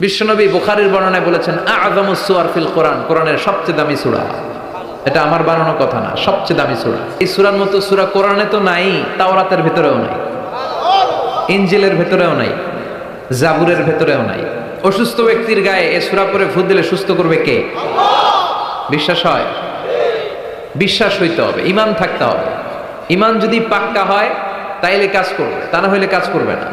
বিশ্বনবী বুখারীর বর্ণনায় বলেছেন আ'যামুস সুওয়ার ফিল কোরআন, কোরআনের সবচেয়ে দামি সূরা। এটা আমার বানানো কথা না, সবচেয়ে দামি সূরা। এই সূরার মতো সূরা কোরআনে তো নাই, তাওরাতের ভেতরেও নাই, ইনজিলের ভেতরেও নাই, জাবুরের ভেতরেও নাই। অসুস্থ ব্যক্তির গায়ে এই সূরা পড়ে ফু দিলে সুস্থ করবে কে? বিশ্বাস হয়? বিশ্বাস হইতে হবে, ঈমান থাকতে হবে। ঈমান যদি পাক্কা হয় তাইলে কাজ করবে, তা না হইলে কাজ করবে না।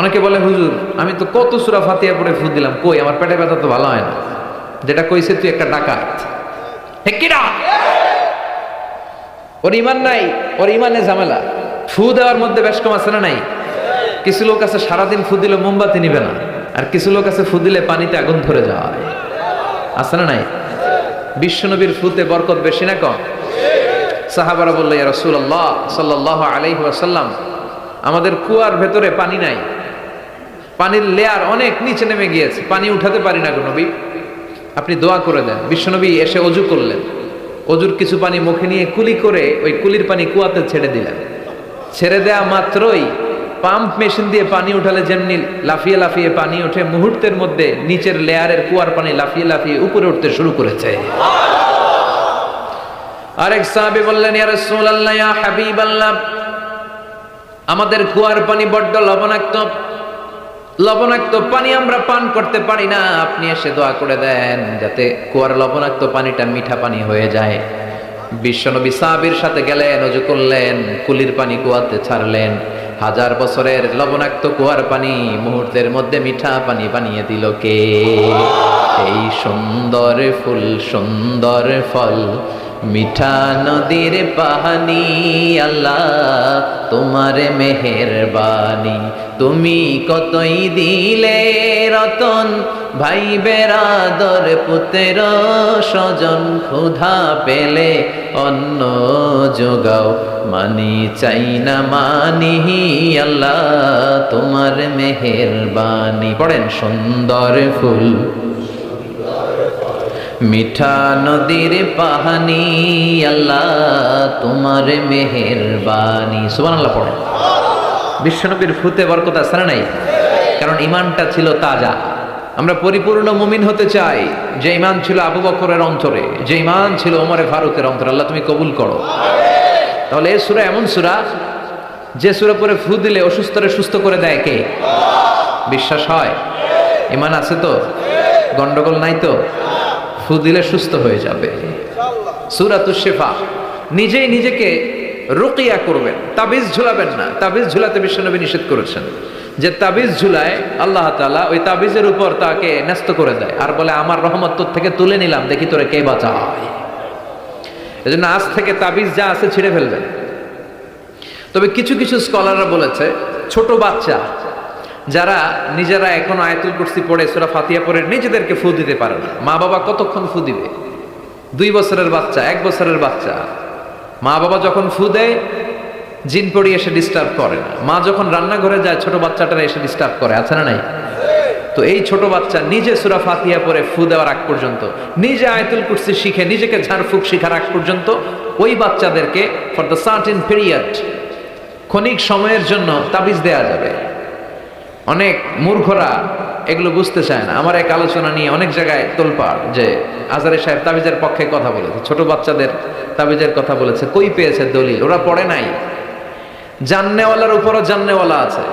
অনেকে বলে হুজুর আমি তো কত সূরা ফাতিহা পড়ে ফু দিলাম, কই আমার পেটে ব্যথা তো ভালো হয় না। যেটা কইছে তুই একটা ডাকাত। হে কিরা, ওর ঈমান নাই, ওর ঈমানে ঝামেলা। ফু দেওয়ার মধ্যে বেশ কম আছে না নাই? কিছু লোক আছে সারাদিন ফু দিলে মোমবাতি নিবে না, আর কিছু লোক আছে ফু দিলে পানিতে আগুন ধরে যায়, আছে না নাই? বিশ্বনবীর ফুতে বরকত বেশি না কম? সাহাবারা বলল ইয়া রাসূলুল্লাহ সাল্লাল্লাহু আলাইহি ওয়াসাল্লাম, আমাদের কুয়ার ভেতরে পানি নাই, পানির লেয়ার অনেক নিচে নেমে গিয়েছে, পানি উঠাতে পারি না গো নবী, আপনি দোয়া করে দেন। বিশ্বনবী এসে অজু করলেন, অজুর কিছু পানি মুখে নিয়ে কুলি করে ওই কুলির পানি কুয়াতে ছেড়ে দিলেন। ছেড়ে দেয়া মাত্রই পাম্প মেশিন দিয়ে পানি উঠালে যেমনি লাফিয়ে লাফিয়ে পানি ওঠে, মুহূর্তের মধ্যে নিচের লেয়ারের কুয়ার পানি লাফিয়ে লাফিয়ে উপরে উঠতে শুরু করেছে। আরেক সাহাবী বললেন ইয়া রাসূলুল্লাহ ইয়া হাবিবাল্লাহ, আমাদের কুয়ার পানি বড্ড লবণাক্ত, লবণাক্ত পানি আমরা পান করতে পারি না, আপনি এসে দোয়া করে দেন যাতে কুয়ার লবণাক্ত পানিটা মিঠা পানি হয়ে যায়। বিশ্বনবী সাহাবীর সাথে গেলেন, ওযু করলেন, কুলির পানি কুয়াতে ছাড়লেন। 1000 বছরের লবণাক্ত কুয়ার পানি মুহূর্তের মধ্যে মিঠা পানি বানিয়ে দিল কে? এই সুন্দর ফুল সুন্দর ফল মিঠা নদীর পানি, আল্লাহ তোমার মেহেরবানি। তুমি কতই দিলে রতন, ভাই বেরাদর পুত্র স্বজন, ক্ষুধা পেলে অন্ন যোগাও, মানি চাই না মানি, আল্লাহ তোমার মেহেরবানি। পড়েন সুন্দর ফুল মিঠা নদীর পানি, আল্লাহ তোমার মেহেরবানি। সুবহানাল্লাহ পড়েন। বিশ্বনবীর ফুতে বরকত আছে না নাই? কারণ ঈমানটা ছিল তাজা। আমরা পরিপূর্ণ মুমিন হতে চাই, যে ঈমান ছিল আবু বকরের অন্তরে, যে ঈমান ছিল ওমরে ফারুকের অন্তরে। আল্লাহ তুমি কবুল করো। তাহলে এই সূরা এমন সূরা যে সূরা পড়ে ফু দিলে অসুস্থরে সুস্থ করে দেয় কে? বিশ্বাস হয়? ঈমান আছে তো? গন্ডগোল নাই তো? ফু দিলে সুস্থ হয়ে যাবে। সূরাতুশ শিফা। নিজেই নিজেকে রুকিয়া করবেন, তাবিজ ঝুলাবেন না। তাবিজ ঝুলাতে বিশ্বনবী নিষেধ করেছেন। যে তাবিজ ঝুলায় আল্লাহ তাআলা ওই তাবিজের উপর তাকে ন্যস্ত করে দেয়, আর বলে আমার রহমত তোর থেকে তুলে নিলাম, দেখি তোরে কে বাঁচায়। এজন্য আজ থেকে তাবিজ যা আছে ছিঁড়ে ফেলবেন। তবে কিছু কিছু স্কলাররা বলেছে ছোট বাচ্চা যারা নিজেরা এখন আয়াতুল কুরসি পড়ে সূরা ফাতিহা পড়ে নিজেদেরকে ফু দিতে পারে না, মা বাবা কতক্ষণ ফু দিবে? 2 বছরের বাচ্চা, 1 বছরের বাচ্চা, মা বাবা যখন ফু দেয় জিন পড়ি এসে ডিস্টার্ব করে না। মা যখন রান্নাঘরে যায় ছোট বাচ্চাটারা এসে ডিস্টার্ব করে, আছে না নাই? তো এই ছোট বাচ্চা নিজে সূরা ফাতিহা পড়ে ফু দেওয়ার আগ পর্যন্ত, নিজে আয়াতুল কুরসি শিখে নিজেকে ঝাড়ফুঁক শিখার আগ পর্যন্ত ওই বাচ্চাদেরকে ফর দ্য সার্টেন পিরিয়ড, ক্ষণিক সময়ের জন্য তাবিজ দেয়া যাবে। অনেক মূর্খরা এগুলো বুঝতে চায় না। আমার এক আলোচনা নিয়ে অনেক জায়গায় তোলপাড় যে আজহারি সাহেব তাবিজের পক্ষে কথা বলেছে, ছোট বাচ্চাদের তাবিজের কথা বলেছে। কই পেয়েছে দলিল? ওরা পড়ে নাই। জান্নেওয়ালার উপরও জান্নেওয়ালা আছে,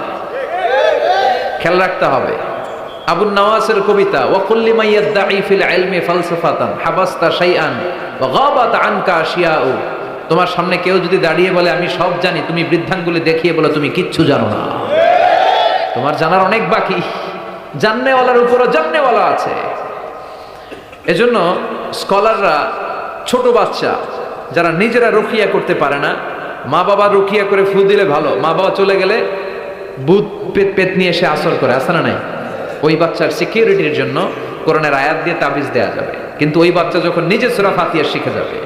খেয়াল রাখতে হবে। আবুন নওয়াসের কবিতা, ওয়াকুল্লি মাইয়াদ্দাঈ ফিল ইলমি ফালসাফাতান হাবাসতা শাইআন ওয়া গাবাত আনকা আশিয়াউ। তোমার সামনে কেউ যদি দাঁড়িয়ে বলে আমি সব জানি, তুমি বৃদ্ধাঙ্গুলি দেখিয়ে বলে তুমি কিচ্ছু জানো না, তোমার জানার অনেক বাকি। জান্নেওয়ালার উপরও জান্নেওয়ালা আছে। এজন্য স্কলাররা ছোট বাচ্চা যারা নিজেরা রুকিয়া করতে পারে না, মা বাবা রুকিয়া করে ফু দিলে ভালো, মা বাবা চলে গেলে ভূত পেত নিয়ে এসে আসর করে, আছে না নাই? ওই বাচ্চার সিকিউরিটির জন্য কোরআনের আয়াত দিয়ে তাবিজ দেয়া যাবে। কিন্তু ওই বাচ্চা যখন নিজে সূরা ফাতিহা শিখে যাবে,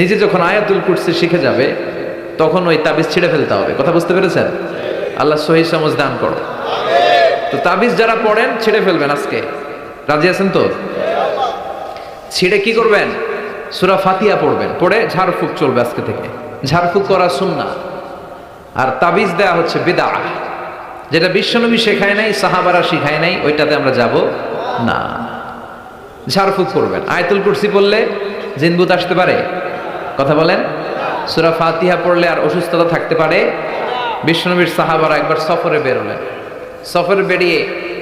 নিজে যখন আয়াতুল কুরসি শিখে যাবে, তখন ওই তাবিজ ছিঁড়ে ফেলতে হবে। কথা বুঝতে পেরেছেন? আল্লাহ সহি সমঝ দান করো। তো তাবিজ যারা পড়েন ছিঁড়ে ফেলবেন আজকে, রাজি আছেন তো? ছিঁড়ে কি করবেন? সূরা ফাতিহা পড়বেন, পড়ে ঝাড়ফুঁক চলবে আজকে থেকে। ঝাড়ফুঁক করা সুন্নাহ, আর তাবিজ দেয়া হচ্ছে বিদআহ। যেটা বিশ্বনবী শেখায় নাই, সাহাবারা শিখায় নাই, ওইটাতে আমরা যাব না। ঝাড়ফুঁক করবেন। আয়াতুল কুরসি পড়লে জিনবুত আসতে পারে? কথা বলেন। সূরা ফাতিহা পড়লে আর অসুস্থতা থাকতে পারে? বিশ্বনবীর সাহাবারা একবার সফরে বেরোলেন। সফরে বেরিয়ে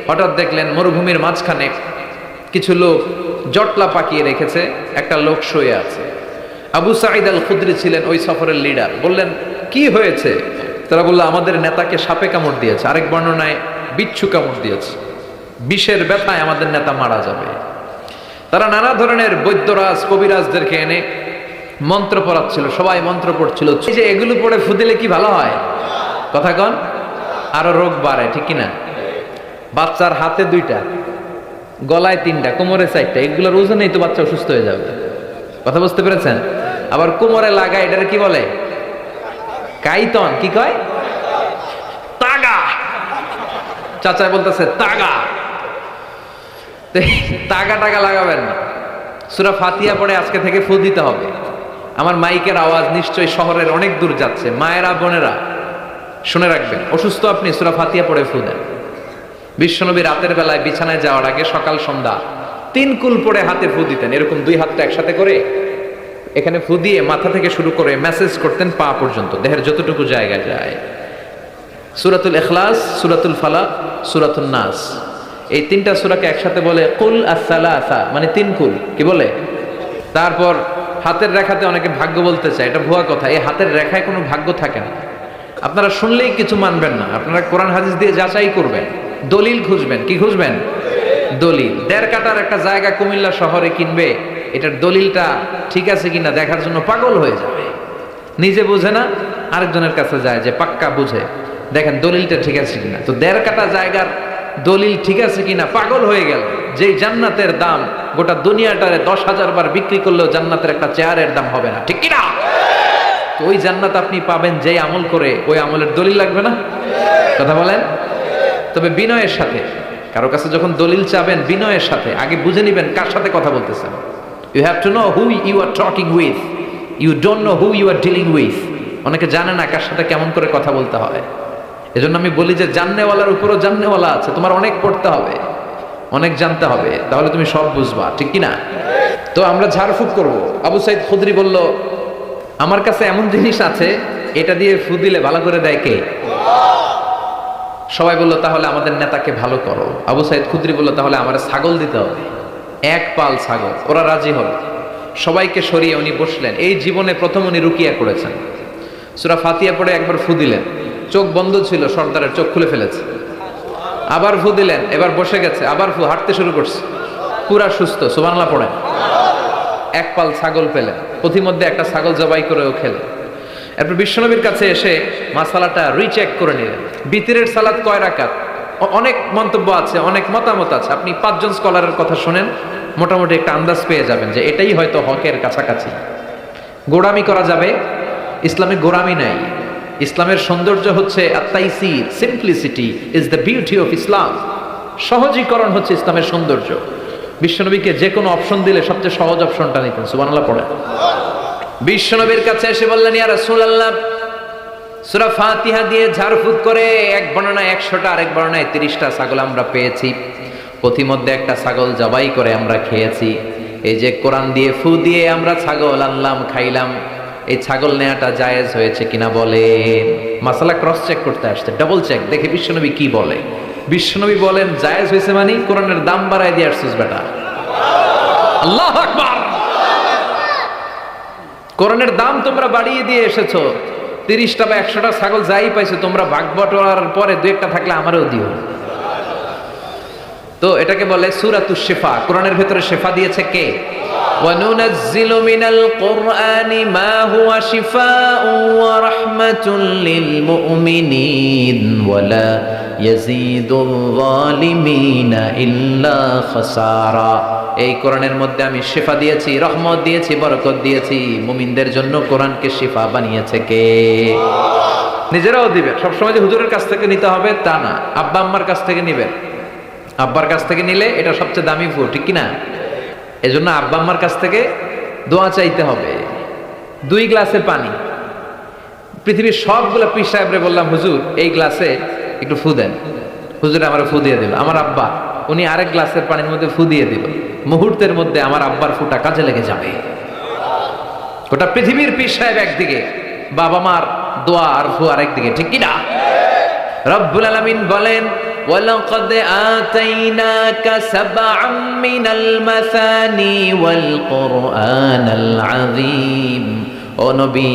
হঠাৎ দেখলেন মরুভূমির মাঝখানে কিছু লোক জটলা পাকিয়ে রেখেছে, একটা লোক শুয়ে আছে। আবু সাঈদ আল খুদরি ছিলেন ওই সফরের লিডার। বললেন, কি হয়েছে? তারা বলল, আমাদের নেতাকে সাপে কামড় দিয়েছে, আরেক বর্ণনায় বিচ্ছু কামড় দিয়েছে, বিষের ব্যথায় আমাদের নেতা মারা যাবে। তারা নানা ধরনের বৈদ্যরাজ কবিরাজদেরকে এনে মন্ত্র পড়াচ্ছিল, সবাই মন্ত্র পড়ছিল। এই যে এগুলো পড়ে ফু দিলে কি ভালো হয়? কথা কন। আরো রোগ বাড়ে, ঠিক কিনা? বাচ্চার হাতে 2টা, গলায় 3টা, কোমরে 4টা, এগুলোর ওজনেই তো বাচ্চা অসুস্থ হয়ে যাবে। কথা বুঝতে পেরেছেন? আবার কোমরে লাগায়, এটারে কি বলে? কাইতন। কি কয়? তাগা। চাচা বলতেছে তাগা। তাগা টাগা লাগাবেন না। সূরা ফাতিহা পড়ে আজকে থেকে ফু দিতে হবে। আমার মাইকের আওয়াজ নিশ্চয়ই শহরের অনেক দূর যাচ্ছে। মায়েরা, বোনেরা শুনে রাখবেন, অসুস্থ আপনি সূরা ফাতিহা পড়ে ফু দেন। বিশ্বনবী রাতের বেলায় বিছানায় যাওয়ার আগে সকাল সন্ধ্যা 3 কুল পড়ে হাতে ফু দিতেন। এরকম 2 হাতটা একসাথে করে এখানে ফু দিয়ে মাথা থেকে শুরু করে মেসেজ করতেন পা পর্যন্ত, দেহের যতটুকু জায়গা যায়। সূরাতুল ইখলাস, সূরাতুল ফালাক, সূরাতুন নাস, এই 3টা সূরাকে একসাথে বলে কুল আস-সালাসা, মানে 3 কুল। কি বলে? তারপর হাতের রেখাতে অনেকে ভাগ্য বলতে চায়, এটা ভুয়া কথা। এই হাতের রেখায় কোনো ভাগ্য থাকে না। আপনারা শুনলেই কিছু মানবেন না, আপনারা কোরআন হাদিস দিয়ে যাচাই করবেন, দলিল খুঁজবেন। কি খুঁজবেন? দলিল। 1.5 কাঠার একটা জায়গা কুমিল্লা শহরে কিনবে, এটার দলিলটা ঠিক আছে কিনা দেখার জন্য পাগল হয়ে যাবে। নিজে বুঝে না, আরেকজনের কাছে যায় যে পাক্কা বুঝে, দেখেন দলিলটা ঠিক আছে কিনা। তো 1.5 কাঠা জায়গার দলিল ঠিক আছে কিনা পাগল হয়ে গেল। যেই জান্নাতের দাম গোটা দুনিয়াটারে 10,000 বার বিক্রি করলেও জান্নাতের একটা চেয়ারের দাম হবে না, ঠিক কিনা? তো ওই জান্নাত আপনি পাবেন যেই আমল করে, ওই আমলের দলিল লাগবে না? কথা বলেন। তবে বিনয়ের সাথে, কারো কাছে যখন দলিল চাবেন বিনয়ের সাথে আগে বুঝে নিবেন কার সাথে কথা বলতেছেন। You have to know who you are talking with, you don't know who you are dealing with. অনেকে জানে না কার সাথে কেমন করে কথা বলতে হয়। এজন্য আমি বলি যে জাননেওয়ালার উপরও জাননেওয়ালা আছে। তোমার অনেক পড়তে হবে, অনেক জানতে হবে, তাহলে তুমি সব বুঝবা, ঠিক কিনা? তো আমরা ঝাড়ফুঁক করব। আবু সাঈদ খুদরি বলল, আমার কাছে এমন জিনিস আছে, এটা দিয়ে ফু দিলে ভালো করে দেয় কে? সবাই বলল, তাহলে আমাদের নেতাকে ভালো করো। আবু সাঈদ খুদরি বলল, তাহলে আমার ছাগল দিতে হবে, 1 পাল ছাগল। ওরা রাজি হল। সবাইকে সরিয়ে উনি বসলেন। এই জীবনে প্রথম উনি রুকিয়া করেছেন। সূরা ফাতিহা পড়ে একবার ফু দিলেন, চোখ বন্ধ ছিল, সর্দারের চোখ খুলে ফেলেছে। আবার ফু দিলেন, এবার বসে গেছে, আবার ফু, হাঁটতে শুরু করছে, পুরা সুস্থ। সুবহানাল্লাহ পড়েন। 1 পাল ছাগল পেলেন, পথিমধ্যে একটা ছাগল জবাই করেও খেলেন। এরপর বিশ্বনবীর কাছে এসে মাসালাটা রিচেক করে নিলেন। বিতিরের সালাত কয় রাকাত? অনেক মন্তব্য আছে, অনেক মতামত আছে। আপনি 5 জন স্কলারের কথা শুনেন, মোটামুটি একটা আন্দাজ পেয়ে যাবেন যে এটাই হয়তো হকের কাছাকাছি। গোড়ামি করা যাবে? ইসলামে গোড়ামি নাই। ইসলামের সৌন্দর্য হচ্ছে আত-তাইসির, simplicity is the beauty of Islam. সহজীকরণ হচ্ছে ইসলামের সৌন্দর্য। বিশ্বনবীকে যে কোনো অপশন দিলে সবচেয়ে সহজ অপশনটা নিতেন। সুবহানাল্লাহ পড়েন। বিশ্বনবীর কাছে এসে বললেন, ইয়া রাসূলুল্লাহ, সূরা ফাতিহা দিয়ে ঝাড়ফুঁক করে এক বর্ণনায় 100টা, আরেক বর্ণনায় 30টা ছাগল আমরা পেয়েছি। পথিমধ্যে একটা ছাগল জবাই করে আমরা খেয়েছি। এই যে কোরআন দিয়ে ফু দিয়ে আমরা ছাগল আনলাম, খাইলাম, এই ছাগল নেয়াটা জায়েজ হয়েছে কিনা বলেন। মাসালা ক্রস চেক করতে আসছে, ডাবল চেক, দেখে বিশ্বনবী কি বলে। বিশ্বনবী বলেন জায়েজ হয়েছে মানে কোরআনের দাম বাড়ায় দিয়ে আসছিস বেটা। আল্লাহু আকবার। কোরআনের দাম তোমরা বাড়িয়ে দিয়ে এসেছো। 30টা বা 100টা ছাগল যাই পাইছো তোমরা, ভাগ বটোয়ারার পরে 2-1টা থাকলে আমারও দিও। তো এটাকে বলে সূরাতুশ শিফা। কোরআনের ভিতরে শিফা দিয়েছে কে? وَنُنَزِّلُ مِنَ الْقُرْآنِ مَا هُوَ شِفَاءٌ وَرَحْمَةٌ لِّلْمُؤْمِنِينَ وَلَا يَزِيدُ الظَّالِمِينَ إِلَّا خَسَارًا। এই কোরআনের মধ্যে আমি শিফা দিয়েছি, রহমত দিয়েছি, বরকত দিয়েছি। মুমিনদের জন্য কোরআনকে শিফা বানিয়েছে কে? নিজেরাও দিবেন। সবসময় যে হুজুরের কাছ থেকে নিতে হবে তা না, আব্বা আম্মার কাছ থেকে নিবেন। আব্বার কাছ থেকে নিলে এটা সবচেয়ে দামি ফু, ঠিক কিনা? এজন্য আব্বা আম্মার কাছ থেকে দোয়া চাইতে হবে। 2 গ্লাসে পানি, পৃথিবীর সবগুলো পীর সাহেবরে বললাম, হুজুর এই গ্লাসে একটু ফু দেন। হুজুরে আমার ফু দিয়ে দিল। আমার আব্বা উনি আরেক গ্লাসের পানির মধ্যে ফু দিয়ে দিল। মুহূর্তের মধ্যে আমার আব্বার ফুটা কাজে লেগে যাবে। গোটা পৃথিবীর পীর সাহেব একদিকে, বাবা মার দোয়া আর ফু আরেকদিকে, ঠিক কিনা? রব্বুল আলামিন বলেন ওয়ালাকাদ আতাইনাকা সাবআম মিনাল মাসানি ওয়াল কুরআনাল আযীম। ও নবী,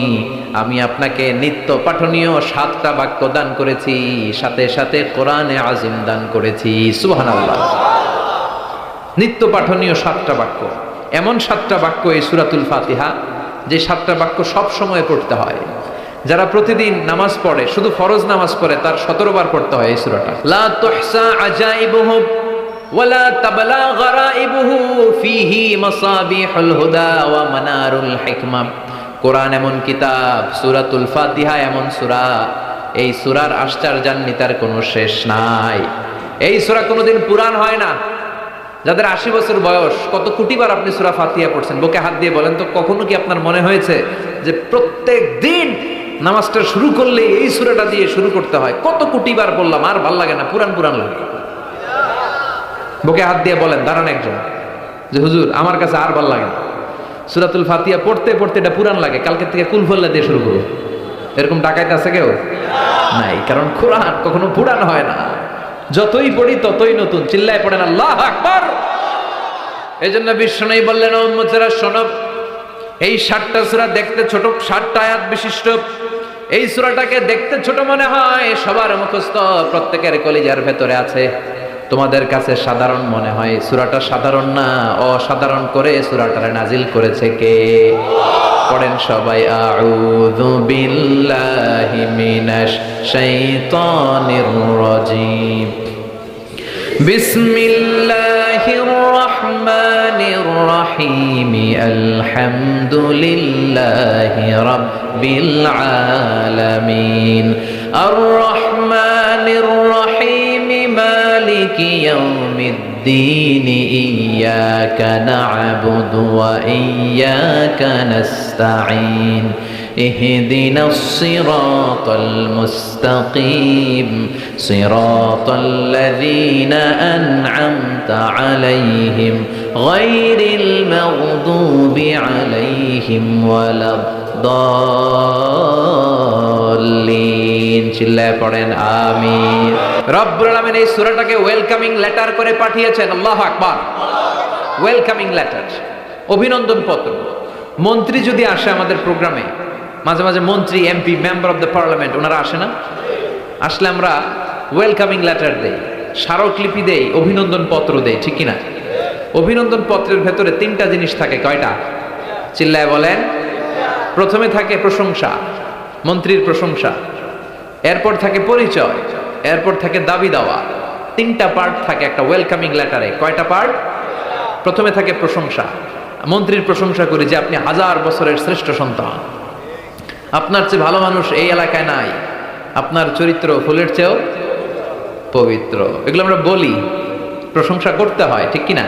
আমি আপনাকে নিত্য পাঠনীয় 7টা বাক্য দান করেছি, সাথে সাথে কোরআনে আযীম দান করেছি। সুবহানাল্লাহ। নিত্য পাঠনীয় 7টা বাক্য, এমন 7টা বাক্য এই সূরাতুল ফাতিহা, যে 7টা বাক্য সব সময় পড়তে হয়। যারা প্রতিদিন নামাজ পড়ে, শুধু ফরজ নামাজ পড়ে, তার 17 বার পড়তে হয় এই সূরাটা। লা তুহসা আজাইবুহু ওয়ালা তাবলা গরাইবুহু ফীহি মাসাবিহুল হুদা ওয়া মানারুল হিকমা। কোরআন এমন কিতাব, সূরাতুল ফাতিহা এমন সূরা, এই সূরার আশ্চর্যান্বিতার কোনো শেষ নাই। এই সূরা কোনোদিন পুরান হয় না। যাদের 80 বছর বয়স, কত কোটিবার আপনি সূরা ফাতিহা পড়ছেন? বুকে হাত দিয়ে বলেন তো, কখনো কি আপনার মনে হয়েছে যে প্রত্যেক দিন নামাজটা শুরু করলে এই সূরাটা দিয়ে শুরু করতে হয়? কত কোটিবার বললাম, আর ভাল লাগে না, পুরান পুরান লাগে। বুকে হাত দিয়ে বলেন, দাঁড়ান একজন, যে হুজুর আমার কাছে আর ভাল লাগে না, সূরাতুল ফাতিহা পড়তে পড়তে এটা পুরান লাগে, কালকে থেকে কুলফল্লা দিয়ে শুরু করব। এরকম ডাকাইতে আছে কেউ? নাই। কারণ কোরআন কখনো পুরান হয় না, যতই পড়ি ততই নতুন। চিল্লায় পড়েন আল্লাহু আকবার। এই জন্য বিশ্বনবী বললেন, ও উম্মতেরা শোনো, এই 7টা সূরা দেখতে ছোট, 7টা আয়াত বিশিষ্ট। এই সূরাটাকে দেখতে ছোট মনে হয়, সবার মুখস্থ, প্রত্যেকের কলিজার ভেতরে আছে। তোমাদের কাছে সাধারণ মনে হয়, সূরাটা সাধারণ না, অসাধারণ করে সূরাটারে নাজিল করেছে কে? পড়েন সবাই, আউযু বিল্লাহি মিনাশ শাইতানির রাজীম, বিসমিল্লাহির রহমানির রহিম, আলহামদুলিল্লাহি রাব্বিল আলামিন, আর রহমানির রহিম, মালিকি ইয়াউমিদ্দিন, ইয়াকা না'বুদু ওয়া ইয়াকা নাস্তাঈন, ইহদিনাস সিরাতাল মুস্তাকিম, সিরাতাল্লাযীনা আন'আমতা আলাইহিম, গায়রিল মাগদুবি আলাইহিম ওয়ালাদ-দাল্লিন। চিল্লায় পড়েন আমিন। রব্বুল আলামিন এই সূরাটাকে ওয়েলকামিং লেটার করে পাঠিয়েছেন। আল্লাহু আকবার। ওয়েলকামিং লেটার, অভিনন্দন পত্র। মন্ত্রী যদি আসে আমাদের প্রোগ্রামে, মাঝে মাঝে মন্ত্রী, MP, member of the parliament, ওনারা আসে না? আসলে আমরা ওয়েলকামিং লেটার দেই, স্মারকলিপি দেই, অভিনন্দন পত্র দেই, ঠিক কিনা? অভিনন্দন পত্রের ভেতরে 3টা জিনিস থাকে। কয়টা? চিল্লায় বলেন। প্রথমে থাকে প্রশংসা, মন্ত্রীর প্রশংসা। এরপর থাকে পরিচয়, এরপর থাকে দাবি দেওয়া। 3টা পার্ট থাকে একটা ওয়েলকামিং লেটারে। কয়টা পার্ট? প্রথমে থাকে প্রশংসা। মন্ত্রীর প্রশংসা করি যে আপনি 1000 বছরের শ্রেষ্ঠ সন্তান, আপনার চেয়ে ভালো মানুষ এই এলাকায় নাই, আপনার চরিত্র ফুলের চেয়েও পবিত্র। এগুলো আমরা বলি, প্রশংসা করতে হয়, ঠিক কিনা?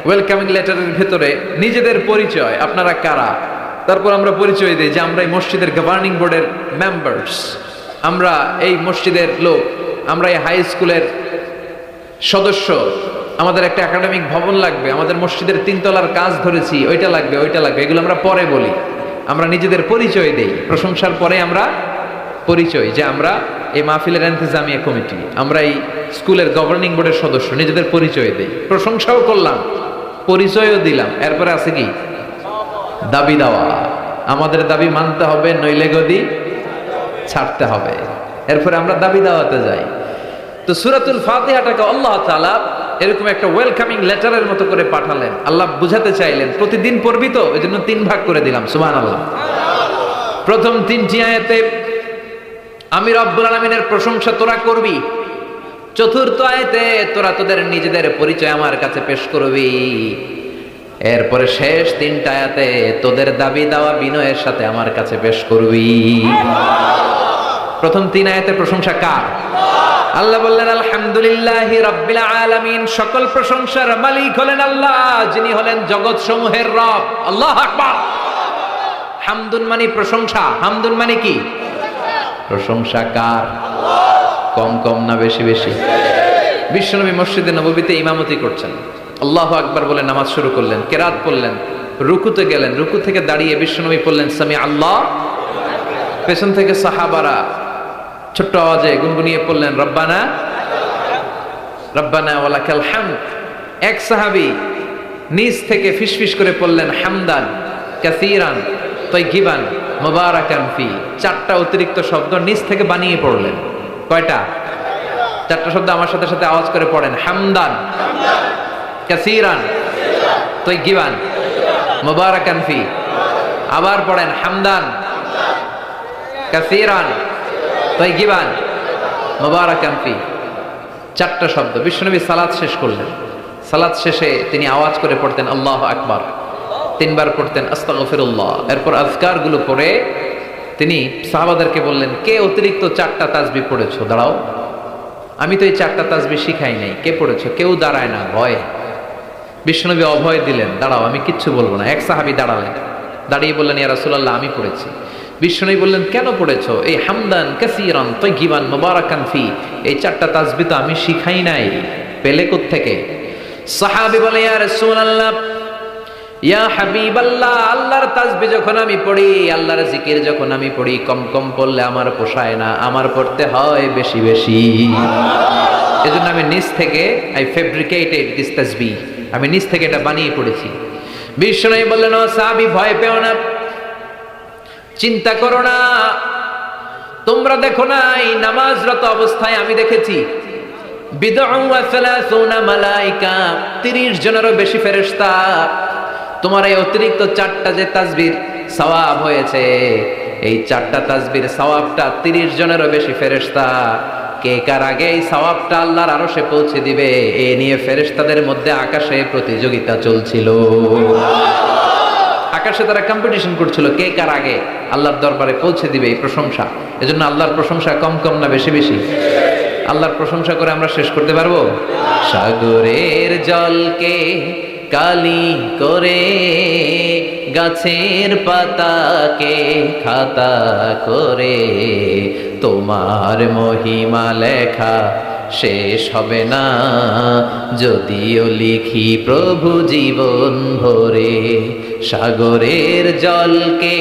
ওয়েলকামিং লেটারের ভেতরে নিজেদের পরিচয়, আপনারা কারা, তারপর আমরা পরিচয় দিই যে আমরা এই মসজিদের গভর্নিং বোর্ডের মেম্বার্স, আমরা এই মসজিদের লোক, আমরা এই হাই স্কুলের সদস্য, আমাদের একটা একাডেমিক ভবন লাগবে, আমাদের মসজিদের 3 তলার কাজ ধরেছি, ওইটা লাগবে, ওইটা লাগবে। এগুলো আমরা পরে বলি, আমরা নিজেদের পরিচয় দেই। প্রশংসার পরে আমরা পরিচয়, যে আমরা এই মাহফিলের ইন্তেজামিয়া কমিটি, আমরা এই স্কুলের গভর্নিং বোর্ডের সদস্য, নিজেদের পরিচয় দেই। প্রশংসাও করলাম, পরিচয়ও দিলাম। এরপরে আছে কি? দাবি দেওয়া। আমাদের দাবি মানতে হবে, নইলে গদি ছাড়তে হবে। এরপরে আমরা দাবি দেওয়াতে যাই। তো সূরাতুল ফাতিহাটাকে আল্লাহ তাআলা এরকম একটা ওয়েলকামিং লেটারের মতো করে পাঠালেন। আল্লাহ বুঝাতে চাইলেন প্রতিদিন পড়বি তো, এজন্য 3 ভাগ করে দিলাম। সুবহানাল্লাহ। প্রথম 3টি আয়াতে আমি রব্বুল আলামিনের প্রশংসা তোরা করবি। চতুর্থ আয়াতে তোরা তোদের নিজেদের পরিচয় আমার কাছে পেশ করবি। এরপরে শেষ 3টা আয়াতে তোদের দাবি দেওয়া বিনয়ের সাথে আমার কাছে পেশ করবি। প্রথম 3 আয়াতে প্রশংসা কার? আল্লাহ বললেন আলহামদুলিল্লাহি রাব্বিল আলামিন, সকল প্রশংসার মালিক হলেন আল্লাহ, যিনি হলেন জগৎ সমূহের রব। আল্লাহু আকবার। হামদুন মানে প্রশংসা। হামদুন মানে কি? প্রশংসা কার? কম কম না বেশি বেশি? বিশ্বনবী মসজিদে নববীতে ইমামতি করছেন, আল্লাহু আকবার বলে নামাজ শুরু করলেন, কেরাত পড়লেন, রুকুতে গেলেন, রুকু থেকে দাঁড়িয়ে বিশ্বনবী পড়লেন সামি আল্লাহ। পেছন থেকে সাহাবারা ছোট্ট আওয়াজে গুনগুনিয়ে পড়লেন রব্বানা রব্বানা ওয়ালাকাল হামদ। এক সাহাবী নিজ থেকে ফিসফিস করে পড়লেন হামদান কাসীরান তাইয়িবান মুবারাকান ফি। চারটা অতিরিক্ত শব্দ নিজ থেকে বানিয়ে পড়লেন। কয়টা? চারটা শব্দ আমার সাথে সাথে আওয়াজ করে পড়েন, হামদান কাসীরান তাইয়িবান মুবারাকান ফি। আবার পড়েন হামদান কাসীরান তাইয়িবান মুবারাকান ফি। চারটা শব্দ। বিশ্বনবী সালাত শেষ করলেন, সালাত শেষে তিনি আওয়াজ করে পড়তেন আল্লাহু আকবার, তিনবার পড়তেন আস্তাগফিরুল্লাহ। এরপর আজকারগুলো পড়ে তিনি সাহাবাদেরকে বললেন, কে অতিরিক্ত চারটা তাসবিহ পড়েছো? দাঁড়াও, আমি তো এই চারটা তাসবিহ শিখাই নাই, কে পড়েছো? কেউ দাঁড়ায় না, ভয়ে। বিশ্বনবী অভয় দিলেন, দাঁড়াও আমি কিচ্ছু বলবো না। এক সাহাবী দাঁড়ালেন, দাঁড়িয়ে বললেন ইয়া রাসূলুল্লাহ আমি পড়েছি। বিশ্বনবী বললেন কেন পড়েছো? এই হামদান কাসীরান তাইয়িবান মুবারাকান ফি, এই চারটা তাসবিহ তো আমি শিখাই নাই, পেলে কোত্থেকে? সাহাবী বলে ইয়া রাসূলুল্লাহ ইয়া হাবিবাল্লাহ, আল্লাহর তাসবিহ যখন আমি পড়ি, আল্লাহর জিকির যখন আমি পড়ি, কম কম পড়লে আমার পোষায় না, আমার পড়তে হয় বেশি বেশি। এজন্য আমি নিজ থেকে আই ফেব্রিকেটেড দিস তাসবিহ, আমি নিজ থেকে এটা বানিয়ে পড়েছি। বিশ্বনবী বললেন ও সাহাবী ভয় পেও না, চিন্তা করো না, তোমরা দেখো না এই নামাজরত অবস্থায় আমি দেখেছি বিদউ ওয়া সালাসুনা মালায়েকা, 30 জনেরও বেশি ফেরেশতা। তোমার এই অতিরিক্ত চারটা যে তাসবিহ সওয়াব হয়েছে, এই চারটা তাসবির সওয়াবটা 30 জনেরও বেশি ফেরেশতা কে কার আগে এই সওয়াবটা আল্লাহর আরশে পৌঁছে দিবে, এ নিয়ে ফেরেশতাদের মধ্যে আকাশে প্রতিযোগিতা চলছিল। আকাশে তারা কম্পিটিশন করছিল কে কার আগে আল্লাহর দরবারে পৌঁছে দিবে এই প্রশংসা। এজন্য আল্লাহর প্রশংসা কম কম না বেশি বেশি? আল্লাহর প্রশংসা করে আমরা শেষ করতে পারবো? সাগরের জলকে কালি করে, গাছের পাতাকে খাতা করে, তোমার মহিমা লেখা শেষ হবে না, যদিও লিখি প্রভু জীবন ভরে। সাগরের জলকে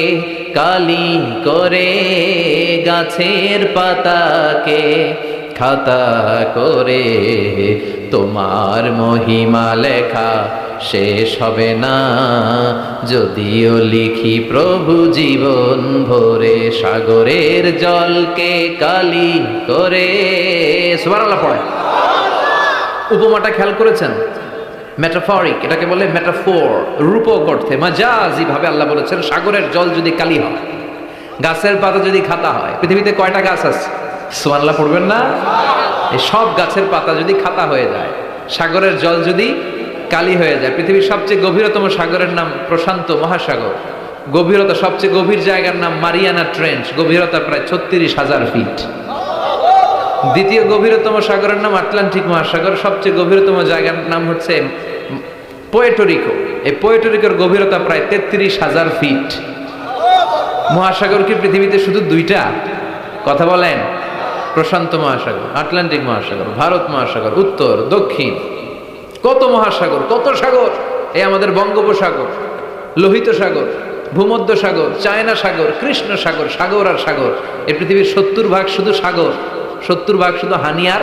কালি করে, গাছের পাতাকে খাতা করে, তোমার মহিমা লেখা শেষ হবে না, যদিও লিখি প্রভু জীবন ভরে। সাগরের জলকে কালি করে, সুবহানাল্লাহ পড়ে। উপমাটা খেয়াল করেছেন? মেটাফরিক, এটাকে বলে মেটাফোর, রূপক অর্থে মাজাজি ভাবে আল্লাহ বলেছেন সাগরের জল যদি কালি হয়, গাছের পাতা যদি খাতা হয়। পৃথিবীতে কয়টা গাছ আছে? সুবহানাল্লাহ পড়বেন না? এই সব গাছের পাতা যদি খাতা হয়ে যায়, সাগরের জল যদি কালি হয়ে যায়। পৃথিবীর সবচেয়ে গভীরতম সাগরের নাম প্রশান্ত মহাসাগর, গভীরতা সবচেয়ে গভীর জায়গার নাম মারিয়ানা ট্রেঞ্চ, গভীরতা প্রায় 36,000 ফিট। দ্বিতীয় গভীরতম সাগরের নাম আটলান্টিক মহাসাগর, সবচেয়ে গভীরতম জায়গার নাম হচ্ছে পোয়েটোরিকো। এই পোয়েটোরিকোর গভীরতা প্রায় 33,000 ফিট। মহাসাগর কি পৃথিবীতে শুধু দুইটা? কথা বলেন। প্রশান্ত মহাসাগর, আটলান্টিক মহাসাগর, ভারত মহাসাগর, উত্তর দক্ষিণ, কত মহাসাগর, কত সাগর। এই আমাদের বঙ্গোপসাগর, লোহিত সাগর, ভূমধ্য সাগর, চায়না সাগর, কৃষ্ণ সাগর, সাগর আর সাগর। এই পৃথিবীর 70% শুধু সাগর, 70% শুধু হানি আর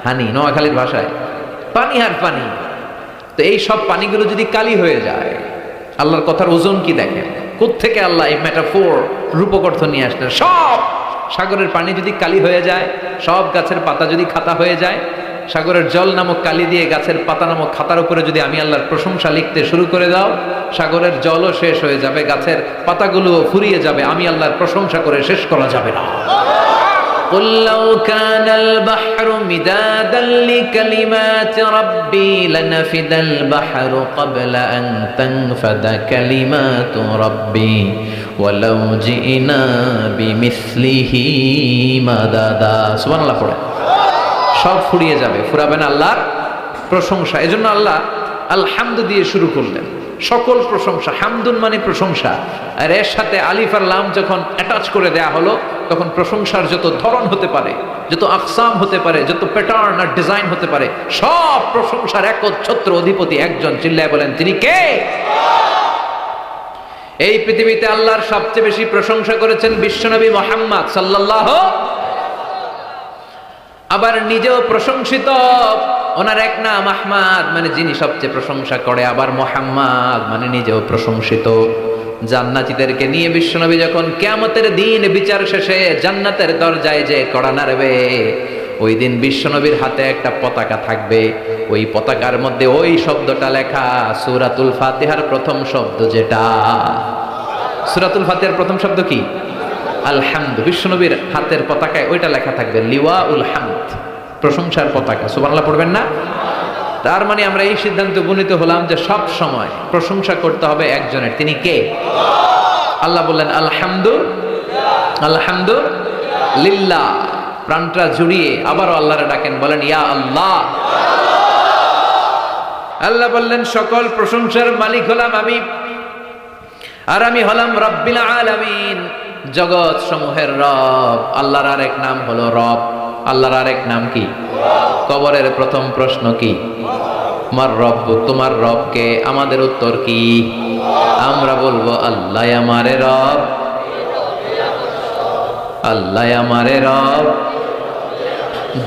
হানি, নোয়াখালীর ভাষায় পানি আর পানি। তো এই সব পানিগুলো যদি কালি হয়ে যায়, আল্লাহর কথার ওজন কি দেখেন? কোত্থেকে আল্লাহ এই মেটাফোর রূপক অর্থ নিয়ে আসলেন? সব সাগরের পানি যদি কালি হয়ে যায়, সব গাছের পাতা যদি খাতা হয়ে যায়, সাগরের জল নামক কালি দিয়ে গাছের পাতা নামক খাতার উপরে যদি আমি আল্লাহর প্রশংসা লিখতে শুরু করে দাও, সাগরের জলও শেষ হয়ে যাবে, গাছের পাতাগুলোও ফুরিয়ে যাবে, আমি আল্লাহর প্রশংসা করে শেষ করা যাবে না। قل لو كان البحر مدادا لكلمات ربي لنفد البحر قبل أن تنفد كلمات ربي ولو جئنا بمثله مددا سبحان الله পড়ে। সব ফুরিয়ে যাবে, ফুরাবে না আল্লাহর প্রশংসা। এজন্য আল্লাহ আলহামদু দিয়ে শুরু করলেন। সকল প্রশংসা, হামদুন মানে প্রশংসা, আর এর সাথে আলিফ আর লাম যখন অ্যাটাচ করে দেয়া হলো তখন প্রশংসার যত ধরন হতে পারে, যত আকসাম হতে পারে, যত প্যাটার্ন আর ডিজাইন হতে পারে, সব প্রশংসার একচ্ছত্র অধিপতি একজন। চিল্লায় বলেন তিনি কে? এই পৃথিবীতে আল্লাহর সবচেয়ে বেশি প্রশংসা করেছেন বিশ্বনবী মুহাম্মদ সাল্লাল্লাহু, আবার নিজেও প্রশংসিত। ওনার এক নাম আহমদ মানে যিনি সবচেয়ে প্রশংসা করে, আবার মুহাম্মদ মানে নিজেও প্রশংসিত। জান্নাতীদেরকে নিয়ে বিশ্বনবী যখন কিয়ামতের দিন বিচার শেষে জান্নাতের দরজায় যে কড়া নাড়বে, ওই দিন বিশ্বনবীর হাতে একটা পতাকা থাকবে, ওই পতাকার মধ্যে ওই শব্দটা লেখা, সূরাতুল ফাতিহার প্রথম শব্দ যেটা। সূরাতুল ফাতিহার প্রথম শব্দ কি? আলহামদু। বিশ্বনবীর হাতের পতাকায় ওইটা লেখা থাকবে, লিওয়াউল হামদ, প্রশংসার পতাকা। সুবহানাল্লাহ পড়বেন না? তার মানে আমরা এই সিদ্ধান্তে উপনীত হলাম যে সব সময় প্রশংসা করতে হবে একজনের। তিনি কে? আল্লাহ বললেন আলহামদু, আলহামদু লিল্লাহ। প্রাণটা জুড়িয়ে আবারও আল্লাহরে ডাকেন, বলেন ইয়া আল্লাহ। আল্লাহ বললেন সকল প্রশংসার মালিক হলাম আমি, আর আমি হলাম রব্বিল আলামিন, জগৎ সমূহের রব। আল্লাহর আরেক নাম হলো রব। আল্লাহর আরেক নাম কি? কবরের প্রথম প্রশ্ন কি? তোমার রব, তোমার রবকে? আমাদের উত্তর কি? আমরা বলবো আল্লাহ আমারে রব, আল্লাহ আমারে রব,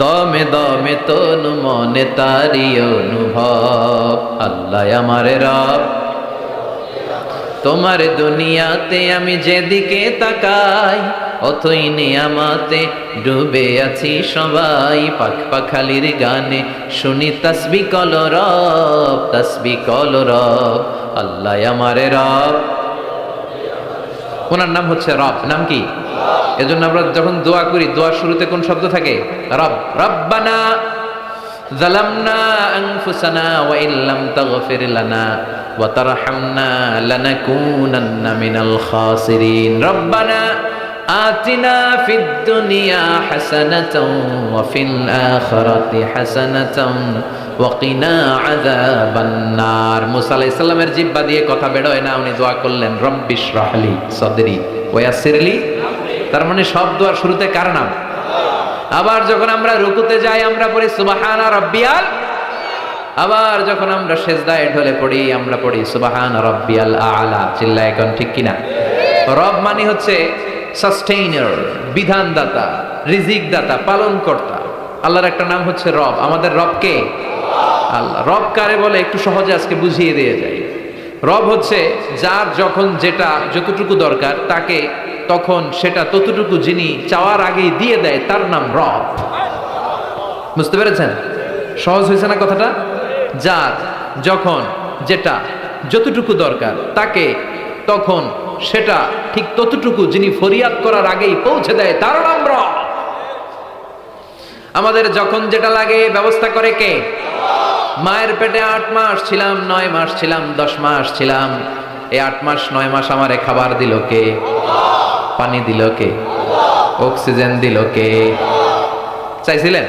দমে দমে তনু মনে তারি অনুভব। আল্লাহ আমারে রব, তোমার দুনিয়াতে আমি যেদিকে তাকাই, অথই নিয়ামতে ডুবে আছি সবাই। পাখ পাখালির গানে শুনি তাসবিহ কল রব, তাসবিহ কল রব। আল্লাহ আমারে রব। ওনার নাম হচ্ছে রব। নাম কি? এজন্য আমরা যখন দোয়া করি, দোয়ার শুরুতে কোন শব্দ থাকে? রব। রব্বানা যালামনা আনফুসানা ওয়া ইল্লাম তাগফির লানা ওয়া তারহামনা লানাকুনান্না মিনাল খাসিরিন। রব্বানা আতিনা ফিদ দুনিয়া হাসানাতাও ওয়া ফিল আখিরাতি হাসানাতাও ওয়া কিনা আযাবান নার। মুসা আলাইহিস সালামের জিহ্বা দিয়ে কথা বের হয় না, উনি দোয়া করলেন রব্বিশরাহলি সাদরি ওয়া ইয়াসসিরলি। তার মানে সব দোয়ার শুরুতে কার নাম? আবার যখন আমরা রুকুতে যাই আমরা পড়ি সুবহানা রাব্বিয়াল, আবার যখন আমরা সেজদায় ঢলে পড়ি আমরা পড়ি সুবহানা রাব্বিয়াল আ'লা। চিল্লায় এখন ঠিক কিনা? রব মানে হচ্ছে সাস্টেইনার, বিধানদাতা, রিজিক দাতা, পালন কর্তা। আল্লাহর একটা নাম হচ্ছে রব। আমাদের রব কে? আল্লাহ। রব কারে বলে একটু সহজে আজকে বুঝিয়ে দিয়ে যাই। রব হচ্ছে যার যখন যেটা যতটুকু দরকার তাকে তখন সেটা ততটুকু যিনি চাওয়ার আগেই দিয়ে দেয়, তার নাম রব। বুঝতে পেরেছেন? সহজ হয়েছে না কথাটা? যার যখন যেটা যতটুকু দরকার তাকে তখন সেটা ঠিক ততটুকু যিনি ফরিয়াদ করার আগেই পৌঁছে দেয়, তার নাম রব। আমাদের যখন যেটা লাগে ব্যবস্থা করে কে? মায়ের পেটে 8 মাস ছিলাম, 9 মাস ছিলাম, 10 মাস ছিলাম, এই 8 মাস 9 মাস আমারে খাবার দিল কে? পানি দিল কে? অক্সিজেন দিল কে? চাইছিলেন?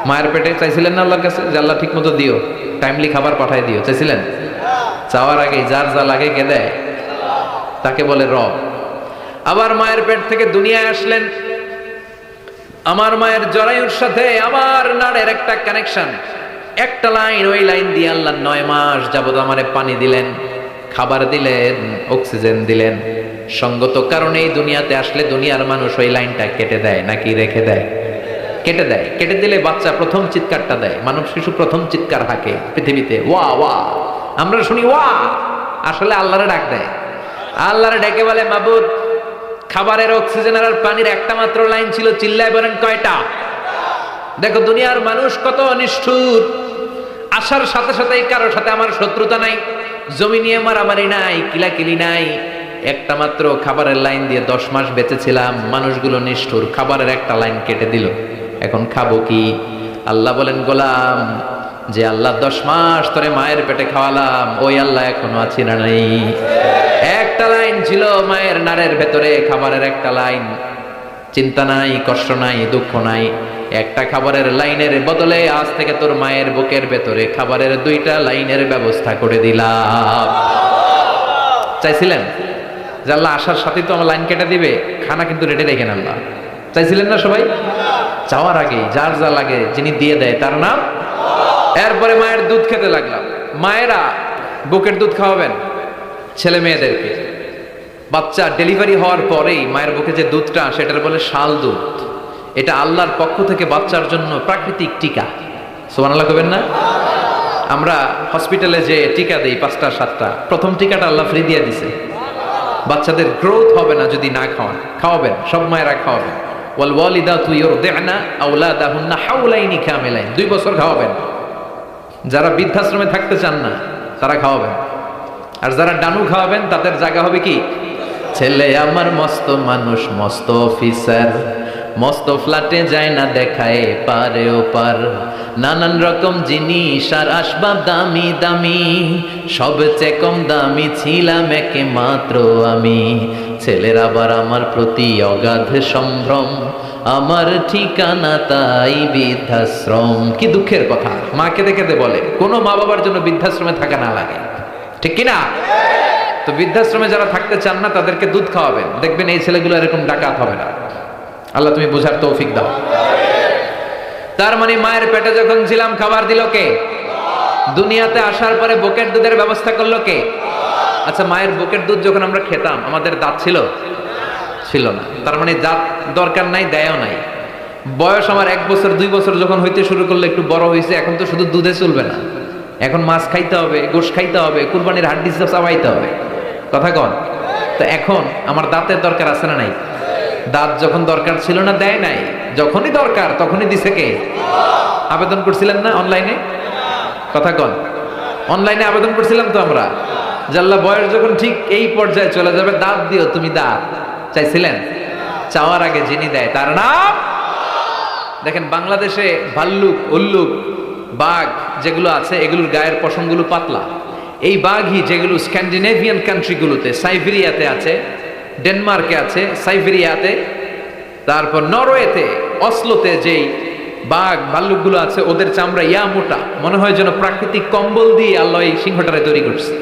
মায়ের পেটে চাইছিলেন না আল্লাহর কাছে যে আল্লাহ ঠিক মতো দিও, টাইমলি খাবার পাঠায় দিও? চাইছিলেন? চাওয়ার আগে যার যা লাগে কে দেয়? তাকে বলে রব। আবার মায়ের পেট থেকে দুনিয়ায় আসলেন, আমার মায়ের জরায়ুর সাথে আমার নাড়ের একটা কানেকশন, একটা লাইন, ওই লাইন দিয়ে আল্লাহ 9 মাস যাবত আমারে পানি দিলেন, খাবার দিলেন, অক্সিজেন দিলেন। সঙ্গত কারণে এই দুনিয়াতে আসলে দুনিয়ার মানুষ ওই লাইনটা কেটে দেয় নাকি রেখে দেয়? কেটে দেয়। কেটে দিলে বাচ্চা প্রথম চিৎকারটা দেয়, মানব শিশু প্রথম চিৎকার হাঁকে পৃথিবীতে, ওয়া ওয়া। আমরা শুনি ওয়া, আসলে আল্লাহরে ডাক দেয়। আল্লাহরে ডেকে বলে মাবুদ, খাবারের, অক্সিজেনের আর পানির একটা মাত্র লাইন ছিল, চিল্লায় বলেন কয়টা? দেখো দুনিয়ার মানুষ কত নিষ্ঠুর। আসার সাথে সাথেই কারোর সাথে আমার শত্রুতা নাই, জমি নিয়ে মারামারি নাই, কিলাকিলি নাই, একটা মাত্র খাবারের লাইন দিয়ে 10 মাস বেঁচেছিলাম। মানুষগুলো নিষ্ঠুর, খাবারের একটা লাইন কেটে দিল, এখন খাবো কি? আল্লাহ বলেন গোলাম, যে আল্লাহ 10 মাস ধরে মায়ের পেটে খাওয়ালাম, ওই আল্লাহ এখনো আছি না নাই? একটা লাইন ছিল মায়ের নাড়ের ভেতরে, খাবারের একটা লাইন। চিন্তা নাই, কষ্ট নাই, দুঃখ নাই। একটা খাবারের লাইনের বদলে আজ থেকে তোর মায়ের বুকের ভেতরে খাবারের 2টা লাইনের ব্যবস্থা করে দিলাম। চাইছিলেন যে আল্লাহ আসার সাথে তো আমার লাইন কেটে দিবে, খানা কিন্তু রেডি রেখেন আল্লাহ? চাইছিলেন না সবাই? চাওয়ার আগে যার যা লাগে যিনি দিয়ে দেয় তার নাম। এরপরে মায়ের দুধ খেতে লাগলাম। মায়েরা বুকের দুধ খাওয়াবেন ছেলে মেয়েদেরকে। বাচ্চা ডেলিভারি হওয়ার পরেই মায়ের বুকে যে দুধটা সেটার বলে শাল দুধ। এটা আল্লাহর পক্ষ থেকে বাচ্চার জন্য প্রাকৃতিক টিকা। সুবহানাল্লাহ কইবেন না? আমরা হসপিটালে যে টিকা দেই 5টা 7টা, প্রথম টিকাটা আল্লাহ ফ্রি দিয়ে দিছে। বাচ্চাদের গ্রোথ হবে না যদি না খাওয়ান। খাওয়াবেন, সব মায়েরা খাওয়াবেন। ওয়াল ওয়ালিদাতু ইউরদি'না আওলাদাহুন্না হাওলাইনি কামিলাইন, 2 বছর খাওয়াবেন। যারা বৃদ্ধাশ্রমে থাকতে চান না তারা খাওয়াবেন। আর যারা ডানু খাওয়াবেন তাদের জায়গা হবে কি? ছেলে আমার মস্ত মানুষ, মস্ত অফিসার, মস্ত ফ্ল্যাটে যায় না দেখায় পারে ও পার, নানান রকম জিনিস আর আসবাব দামি দামি, সবচেয়ে কম দামি ছিলাম একমাত্র আমি। ছেলের আবার আমার প্রতি অগাধ সম্ভ্রম, আমার ঠিকানা তাই বৃদ্ধাশ্রম। কি দুঃখের কথা, মা কেঁদে কেঁদে বলে কোনো মা বাবার জন্য বৃদ্ধাশ্রমে থাকা না লাগে, ঠিক কিনা? তো বৃদ্ধাশ্রমে যারা থাকতে চান না তাদেরকে দুধ খাওয়াবেন, দেখবেন এই ছেলেগুলো এরকম ডাকাত হবে না। আল্লাহ তুমি বুঝার তৌফিক দাও। তার মানে মায়ের পেটে যখন ছিলাম খাবার দিল কে? দুনিয়াতে আসার পরে বুকের দুধের ব্যবস্থা করলো কে? আচ্ছা, মায়ের বুকের দুধ যখন আমরা খেতাম আমাদের দাঁত ছিল? ছিল না। তার মানে দাঁত দরকার নাই, দেয়ও নাই। বয়স আমার 1 বছর 2 বছর যখন হইতে শুরু করলো, একটু বড় হয়েছে, এখন তো শুধু দুধে চলবে না, এখন মাছ খাইতে হবে, গোশ খাইতে হবে, কুরবানির হাড্ডি চাবাইতে হবে, কথা কন। তো এখন আমার দাঁতের দরকার আছে না নাই? দাঁত যখন দরকার ছিল না দেয় নাই, যখনই দরকার তখনই দিছে কে? আবেদন করছিলেন না অনলাইনে? কথা কন। অনলাইনে আবেদন করছিলাম তো আমরা, জাল্লা বয়স যখন ঠিক এই পর্যায়ে চলে যাবে দাঁত দিও তুমি, দাঁত চাইছিলেন? চাওয়ার আগে যিনি দেয় তার নাম। দেখেন বাংলাদেশে ভাল্লুক, উল্লুক, বাঘ যেগুলো আছে এগুলোর গায়ের পশমগুলো পাতলা। এই বাঘই যেগুলো স্ক্যান্ডিনেভিয়ান কান্ট্রিগুলোতে, সাইবেরিয়াতে আছে, ডেনমার্কে আছে, সাইবেরিয়াতে, তারপর নরওয়েতে, অসলোতে যেই বাঘ ভাল্লুকগুলো আছে ওদের চামড়া ইয়া মোটা, মনে হয় যেন প্রাকৃতিক কম্বল দিয়ে আল্লাহ এই সিংহটারে তৈরি করছে।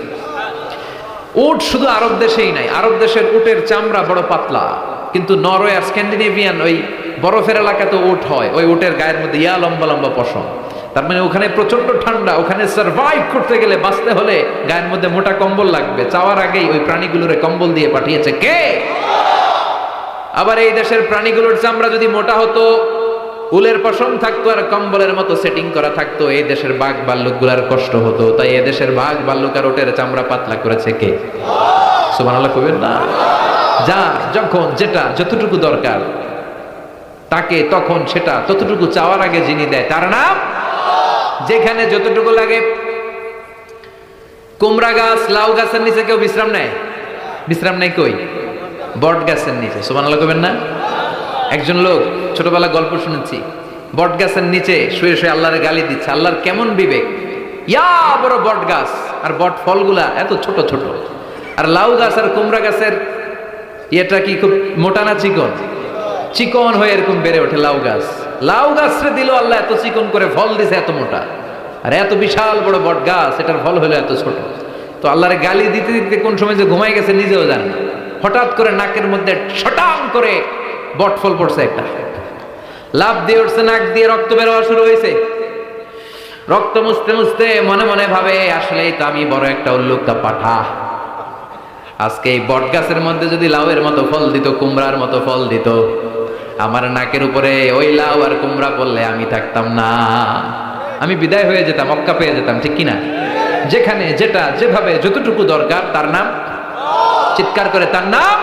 উট শুধু আরব দেশেই নাই, আরব দেশের উটের চামড়া বড় পাতলা, কিন্তু নরওয়ে আর স্ক্যান্ডিনেভিয়ান ওই বরফের এলাকাতে উট হয়, ওই উটের গায়ের মধ্যে ইয়া লম্বা লম্বা পশম। তার মানে ওখানে প্রচন্ড ঠান্ডা, ওখানে সার্ভাইভ করতে গেলে, বাঁচতে হলে গায়ের মধ্যে মোটা কম্বল লাগবে। চাওয়ার আগেই ওই প্রাণীগুলোরে কম্বল দিয়ে পাঠিয়েছে কে? আবার এই দেশের প্রাণীগুলোর চামড়া যদি মোটা হতো, উলের পশম থাকতো আর কম্বলের মতো সেটিং করা থাকতো, এই দেশের বাঘ ভাল্লুকগুলার কষ্ট হতো। তাই এই দেশের বাঘ ভাল্লুক আর ওটের চামড়া পাতলা করেছে কে? সুবহানাল্লাহ কইবেন না? যা যখন যেটা যতটুকু দরকার তাকে তখন সেটা ততটুকু চাওয়ার আগে যিনি দেয় তার নাম। যেখানে যতটুকু লাগে, কুমড়া গাছ, লাউ গাছের নিচে কেউ বিশ্রাম নেয়? বিশ্রাম নেই কই? বট গাছের নিচে। সুবহানাল্লাহ কইবেন না? একজন লোক ছোটবেলা গল্প শুনেছি, বট গাছের নিচে শুয়ে শুয়ে আল্লাহর গালি দিচ্ছে। আল্লাহর কেমন বিবেক, ইয়া বড় বট গাছ আর বট ফলগুলা এত ছোট ছোট, আর লাউ গাছ আর কুমড়া গাছের এটা কি খুব মোটা না চিকন? চিকন হয়ে এরকম বেড়ে ওঠে লাউ গাছ। লাউ গাছরে দিল আল্লাহ এত চিকন করে, ফল দিছে এত মোটা। আর এত বিশাল বড় বট গাছ, এটার ফল হলো এত ছোট। তো আল্লাহরে গালি দিতে দিতে কোন সময় যে ঘুমাই গেছে নিজেও জানে না। হঠাৎ করে নাকের মধ্যে শটাং করে বট ফল পড়ছে একটা, লাভ দিয়ে উঠছে, নাক দিয়ে রক্ত বের হওয়া শুরু হয়েছে। রক্ত মুছতে মুছতে মনে মনে ভাবে, আসলেই তো আমি বড় একটা উল্লুকা পাঠা। আজকে এই বট গাছের মধ্যে যদি লাউয়ের মতো ফল দিত, কুমড়ার মতো ফল দিত, আমার নাকের উপরে ওই লাউ আর কুমড়া পড়লে আমি থাকতাম না, আমি বিদায় হয়ে যেতাম, মক্কা পেয়ে যেতাম, ঠিক কিনা? যেখানে যেটা যেভাবে যতটুকু দরকার তার নাম। চিৎকার করে তার নাম।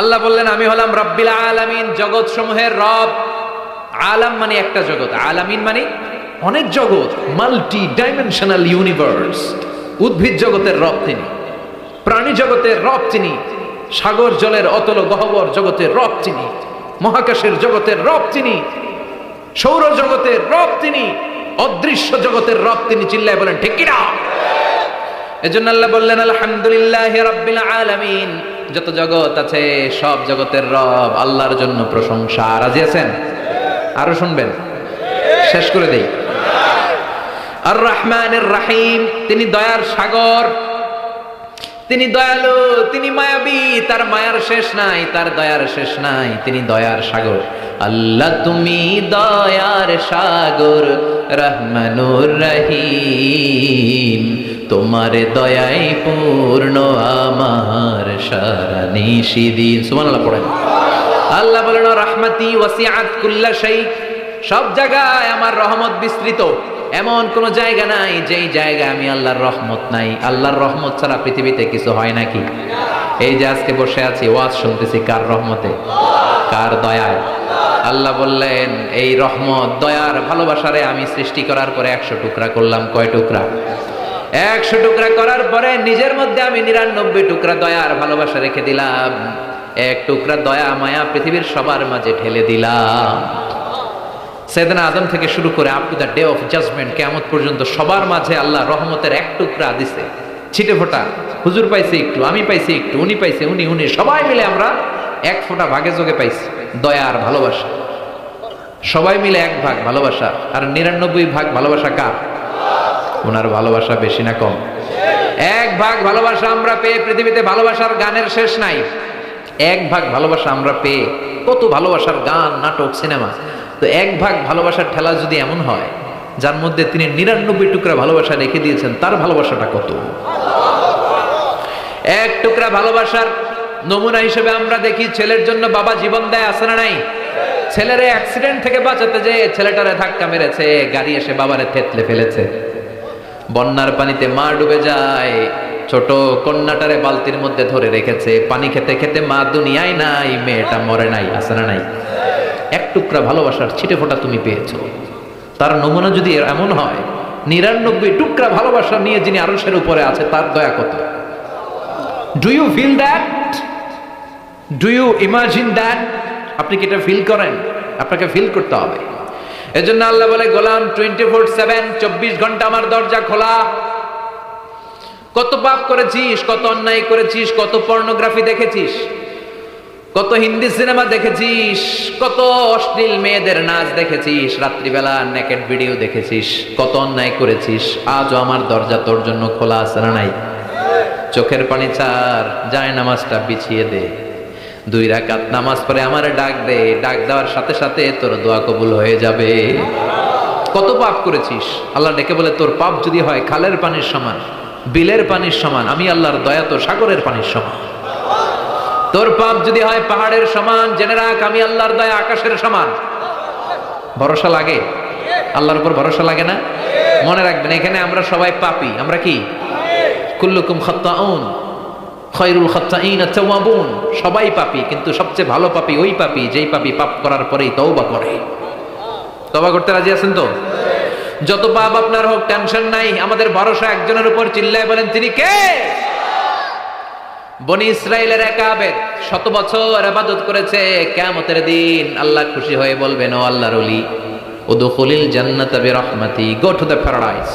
আল্লাহ বললেন আমি হলাম রব্বিল আলামিন, জগৎ সমূহের রব। আলাম মানে একটা জগৎ, আলামিন মানে অনেক জগৎ, মাল্টি ডাইমেনশনাল ইউনিভার্স। উদ্ভিদ জগতের রব তিনি, প্রাণী জগতের রব তিনি, সাগর জলের অতল গহ্বর জগতের রব তিনি, মহাকাশের জগতের রব তিনি, সৌর জগতের রব তিনি, অদৃশ্য জগতের রব তিনি। চিল্লায় বলেন ঠিক কিনা? এজন্য আল্লাহ বললেন আলহামদুলিল্লাহি রাব্বিল আলামিন, যত জগৎ আছে সব জগতের রব আল্লাহর জন্য প্রশংসা। রাজি আছেন? আরো শুনবেন? শেষ করে দেই। আর রহমানির রহিম, তিনি দয়ার সাগর, তিনি দয়ালু, তিনি মায়াবী, তার মায়ার শেষ নাই, তার দয়ার শেষ নাই, তিনি দয়ার সাগর। আল্লাহ তুমি দয়ার সাগর, রহমানুর রহিম, তোমার দয়াই পূর্ণ আমার সারা নিশিদিন। সুবহানাল্লাহ পড়েন। আল্লাহ বলেন রাহমাতি ওয়াসিআত কুল্লা শাই, সব জায়গায় আমার রহমত বিস্তৃত, এমন কোন জায়গা নাই যেই জায়গায় আমি আল্লাহর রহমত নাই। আল্লাহর রহমত ছাড়া পৃথিবীতে কিছু হয় নাকি? এই যে আজকে বসে আছি, ওয়াজ শুনতেছি, কার রহমতে? কার দয়ায়? আল্লাহ বললেন এই রহমত, দয়ার, ভালোবাসারে আমি সৃষ্টি করার পরে 100 টুকরা করলাম। কয় টুকরা? 100 টুকরা করার পরে নিজের মধ্যে আমি 99 টুকরা দয়ার ভালোবাসা রেখে দিলাম। 1 টুকরা দয়া মায়া পৃথিবীর সবার মাঝে ঢেলে দিলাম। সাইয়েদনা আদম থেকে শুরু করে up to the day of judgement, কিয়ামত পর্যন্ত সবার মাঝে আল্লাহ রহমতের 1 টুকরা দিছে, ছিটে ফোঁটা। হুজুর পাইছে একটু, আমি পাইছি একটু, উনি পাইছে, উনি, সবাই মিলে আমরা 1 ফোঁটা ভাগে যোগে পাইছি দয়ার ভালোবাসা। সবাই মিলে 1 ভাগ ভালোবাসা, আর 99 ভাগ ভালোবাসা কার? ওনার ভালোবাসা বেশি না কম? 1 ভাগ ভালোবাসা আমরা পেয়ে পৃথিবীতে ভালোবাসার গানের শেষ নাই। 1 ভাগ ভালোবাসা আমরা পেয়ে কত ভালোবাসার গান, নাটক, সিনেমা। তো 1 ভাগ ভালোবাসার ঠেলা যদি এমন হয়, যার মধ্যে তিনি 99 টুকরা ভালোবাসা রেখে দিয়েছেন, তার ভালোবাসাটা কত? 1 টুকরা ভালোবাসার নমুনা হিসেবে আমরা দেখি ছেলের জন্য বাবা জীবন দেয়, আছে না নাই? ছেলের অ্যাক্সিডেন্ট থেকে বাঁচাতে যে ছেলেটারে ধাক্কা মেরেছে, গাড়ি এসে বাবারে থেতলে ফেলেছে। বন্যার পানিতে মা ডুবে যায়, ছোট কন্যাটারে বালতির মধ্যে ধরে রেখেছে, পানি খেতে খেতে মা দুনিয়ায় নাই, মেয়েটা মরে নাই, আছে না নাই? 1 টুকরা ভালোবাসার ছিটে ফোঁটা তুমি পেয়েছো। তার নমুনা যদি এমন হয়, 99 টুকরা ভালোবাসা নিয়ে যিনি আরশের উপরে আছে, তার দয়া কত? Do you feel that? Do you imagine that? আপনি কি এটা ফিল করেন? আপনাকে ফিল করতে হবে। এজন্য আল্লাহ বলে, গোলাম 24/7, 24 ঘন্টা আমার দরজা খোলা। কত পাপ করেছিস, কত অন্যায় করেছিস, কত পর্নোগ্রাফি দেখেছিস, কত হিন্দি সিনেমা দেখেছিস, কত অশ্লীল মেয়েদের নাচ দেখেছিস, রাত্রিবেলা নেকেড ভিডিও দেখেছিস, কত অন্যায় করেছিস, আজও আমার দরজা তোর জন্য খোলা আছে না নাই? চোখের পানি ছাড়, যায় নামাজটা বিছিয়ে দে, 2 রাকাত নামাজ পড়ে আমারে ডাক দে, ডাক দেওয়ার সাথে সাথে তোর দোয়া কবুল হয়ে যাবে। কত পাপ করেছিস, আল্লাহ ডেকে বলে তোর পাপ যদি হয় খালের পানির সমান, বিলের পানির সমান, আমি আল্লাহর দয়া তো সাগরের পানির সমান। তোর পাপ যদি হয় পাহাড়ের সমান, জেনে রাখ আমি আল্লাহর দয়া আকাশের সমান। ভরসা লাগে? আল্লাহর উপর ভরসা লাগে না? মনে রাখবেন, এখানে আমরা সবাই পাপী। আমরা কি? কুল্লুকুম খাত্তাউন, খায়রুল খাত্তাইন আত-তাওয়াবুন। সবাই পাপী, কিন্তু সবচেয়ে ভালো পাপী ওই পাপী যেই পাপী পাপ করার পরেই তওবা করে। তওবা করতে রাজি আছেন তো? যত পাপ আপনার হোক, টেনশন নাই, আমাদের ভরসা একজনের উপর। চিল্লায় বলেন, তিনি কে? বনি ইসরাইলের এক আবেদ 100 বছর ইবাদত করেছে, কিয়ামতের দিন আল্লাহ খুশি হয়ে বলবেন, ও আল্লাহর ওলি, উদখুলিল জান্নাতা বিরহমাতি, go to the paradise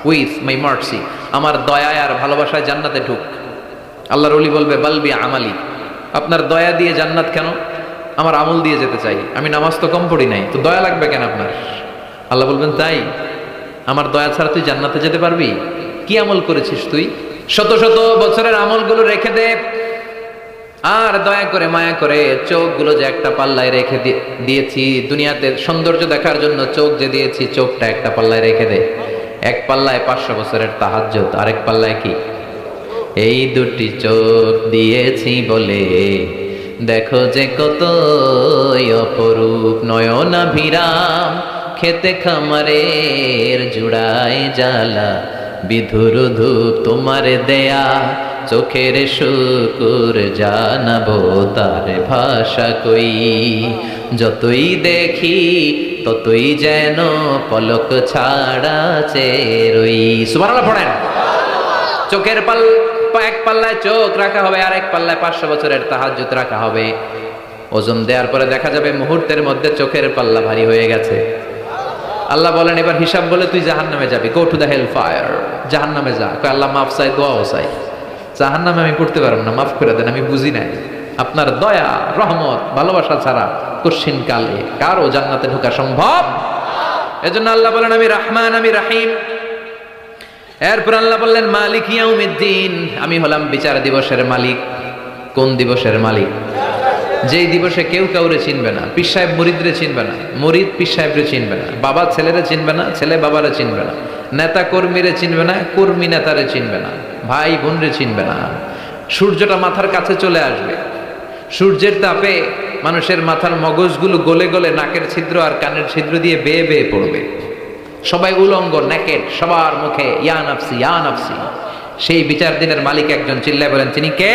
with my mercy. আমার দয়া আর ভালোবাসায় জান্নাতে ঢুক। আল্লাহর ওলি বলবে, বালবি আমালি, আপনার দয়া দিয়ে জান্নাত কেন? আমার আমল দিয়ে যেতে চাই, আমি নামাজ তো কম পড়ি নাই, তো দয়া লাগবে কেন আপনার? আল্লাহ বলবেন, তাই? আমার দয়া ছাড়া তুই জান্নাতে যেতে পারবি? কি আমল করেছিস তুই? শত শত বছরের আমলগুলো রেখে দে, আর দয়া করে মায়া করে চোখগুলো যে একটা পাল্লায় রেখে দিয়েছি, দুনিয়াতে সৌন্দর্য দেখার জন্য চোখ যে দিয়েছি, চোখটা একটা পাল্লায় রেখে দে। 1 পাল্লায় 500 বছরের তাহাজ্জুদ, আরেক পাল্লায় কি? এই 2টি চোখ দিয়েছি বলে দেখো যে কত অপরূপ, নয়নাভিরাম, খেতে খামারের জুড়ায় জ্বালা, বিধুর ধূপ তোমার দেয়া, চোখের শুকুর জানাবো তার ভাষা কই, যতই দেখি ততই যেন পলক ছাড়া চেরই। সুবহানাল্লাহ পড়েন। চোখের এক পাল্লায় চোখ রাখা হবে, আর 1 পাল্লায় 500 বছরের তাহাজ্জুদ রাখা হবে। ওজন দেওয়ার পরে দেখা যাবে মুহূর্তের মধ্যে চোখের পাল্লা ভারী হয়ে গেছে। আল্লাহ বলেন, এবার হিসাব বলে তুই জাহান্নামে যাবি, go to the hell fire, জাহান্নামে যা। আল্লাহ মাফ চাই, দোয়াও চাই, জাহান্নামে আমি পড়তে পারবো না, মাফ করে দেন, আমি বুঝি নাই। আপনার দয়া, রহমত, ভালোবাসা ছাড়া কঠিন কালে কারো জান্নাতে ঢোকা সম্ভব? এজন্য আল্লাহ বলেন, আমি রহমান, আমি রাহিম। এরপর আল্লাহ বললেন মালিক ইয়াউমিদ্দিন, আমি হলাম বিচার দিবসের মালিক। কোন দিবসের মালিক? যেই দিবসে কেউ কাউরে চিনবে না, পীর সাহেব মুরিদরে চিনবে না, মুরিদ পীর সাহেবরে চিনবে না, বাবা ছেলেরে চিনবে না, ছেলে বাবারে চিনবে না, নেতা কর্মীরে চিনবে না, কর্মী নেতারে চিনবে না, ভাই বোনরে চিনবে না। সূর্যটা মাথার কাছে চলে আসবে, সূর্যের তাপে মানুষের মাথার মগজগুলো গলে গলে নাকের ছিদ্র আর কানের ছিদ্র দিয়ে বেয়ে বেয়ে পড়বে। সবাই উলঙ্গ, নেকেড, সবার মুখে ইয়া নাফসি ইয়া নাফসি। সেই বিচার দিনের মালিক একজন, চিল্লায় বলেন তিনি কে?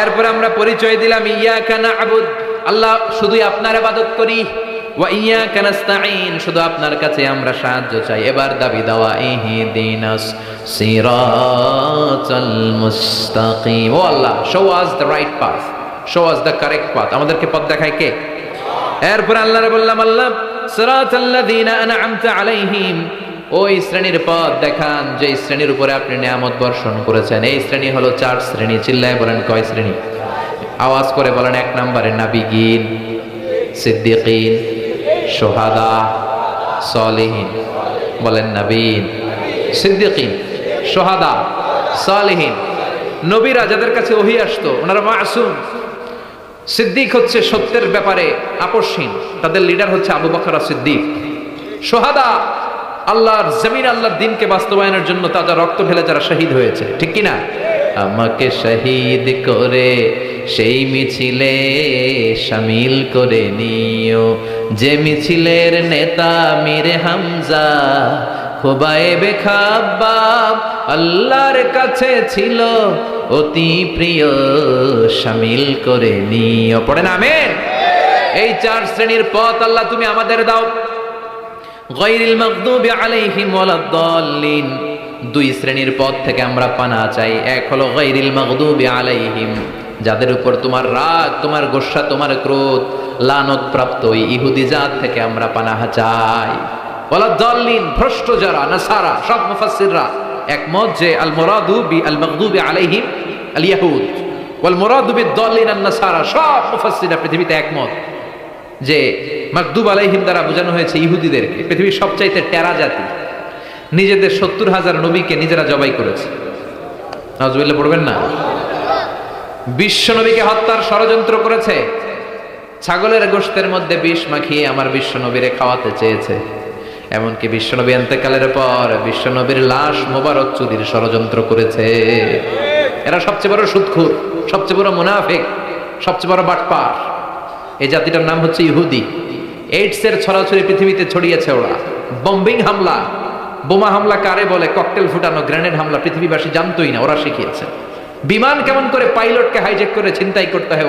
এরপর আমরা পরিচয় দিলাম ইয়াকা না'বুদ, আল্লাহ শুধুই আপনার ইবাদত করি, ওয়া ইয়াকা নাস্তাঈন, শুধু আপনার কাছে আমরা সাহায্য চাই। এবার দাবি দেওয়া ইহদিনাস সিরাতাল মুস্তাকিম, O Allah show us the right path, show us the correct path, আমাদেরকে পথ দেখায় কে? এরপর আল্লাহরে বললাম আল্লাহ সিরাতাল্লাযীনা আন'আমতা আলাইহিম, ওই শ্রেণীর পথ দেখান যে শ্রেণীর উপরে আপনি নিয়ামত বর্ষণ করেছেন। এই শ্রেণী হলো 4 শ্রেণী। চিল্লায় বলেন কয় শ্রেণী? আওয়াজ করে বলেন। 1 নম্বরে নাবিয়িন, সিদ্দিকিন, শুহাদা, সালিহিন। বলেন নাবিয়িন, সিদ্দিকিন, শুহাদা, সালিহিন। নবীরা যাদের কাছে ওহী আসতো ওনারা মাসুম। সিদ্দিক হচ্ছে সত্যের ব্যাপারে আপসহীন, তাদের লিডার হচ্ছে আবু বকর সিদ্দিক। শুহাদা আল্লাহর জমিন, আল্লাহর দ্বীনকে বাস্তবায়নের জন্য তাজা রক্ত ঢেলে যারা শহীদ হয়েছে, ঠিক কিনা? আমাকে শহীদ করে সেই মিছিলে শামিল করে নিও, যে মিছিলের নেতা মীরে হামজা খুবাইবে খাব্বাব, আল্লাহর কাছে ছিল অতি প্রিয়, শামিল করে নিও। পড়েন আমিন। এই 4 শ্রেণীর পথ আল্লাহ তুমি আমাদের দাও। গায়রিল মাগদুবি আলাইহিম ওয়ালাদ-দাল্লিন, 2 শ্রেণীর পথ থেকে আমরা পানা চাই। এক হলো গায়রিল মাগদুবি আলাইহিম, যাদের উপর তোমার রাগ, তোমার গোসা, তোমার ক্রোধ, লানত প্রাপ্ত ওই ইহুদি জাত থেকে আমরা পানাহ চাই। ওয়ালাদ-দাল্লিন, ভ্রষ্ট যারা, নাসারা। সব মুফাসসিররা একমত যে আল মুরাদু বি আল মাগদুবি আলাইহিম আল ইয়াহুদ ওয়াল মুরাদু বিদ-দাল্লিন আন-নাসারা। সব মুফাসসিররা পৃথিবীতে একমত যে মাগদুব আলাইহিম দ্বারা বোঝানো হয়েছে ইহুদিদেরকে। পৃথিবীর সবচাইতে টেরা জাতি, নিজেদের 70,000 নবীকে নিজেরা জবাই করেছে। নাউজুবিল্লাহ পড়বেন না? বিশ্ব নবীকে হত্যার ষড়যন্ত্র করেছে, ছাগলের গোশতের মধ্যে বিষ মাখিয়ে আমার বিশ্ব নবীরে খাওয়াতে চেয়েছে। এমনকি বিশ্ব নবী ইন্তেকালের পর বিশ্ব নবীর লাশ মোবারক চুরির ষড়যন্ত্র করেছে। এরা সবচেয়ে বড় সুদখোর, সবচেয়ে বড় মুনাফিক, সবচেয়ে বড় বাটপার। এই জাতিটার নাম হচ্ছে ইহুদি। এইডসের ছড়াছড়ি পৃথিবীতে ছড়িয়েছে ওরা। বম্বিং হামলা, বোমা হামলা কারে বলে, ককটেল ফুটানো, গ্রেনেড হামলা পৃথিবীবাসী জানতোই না, ওরা শিখিয়েছে। বিমান কেমন করে পাইলটকে হাইজ্যাক করে ছিনতাই করতে হয়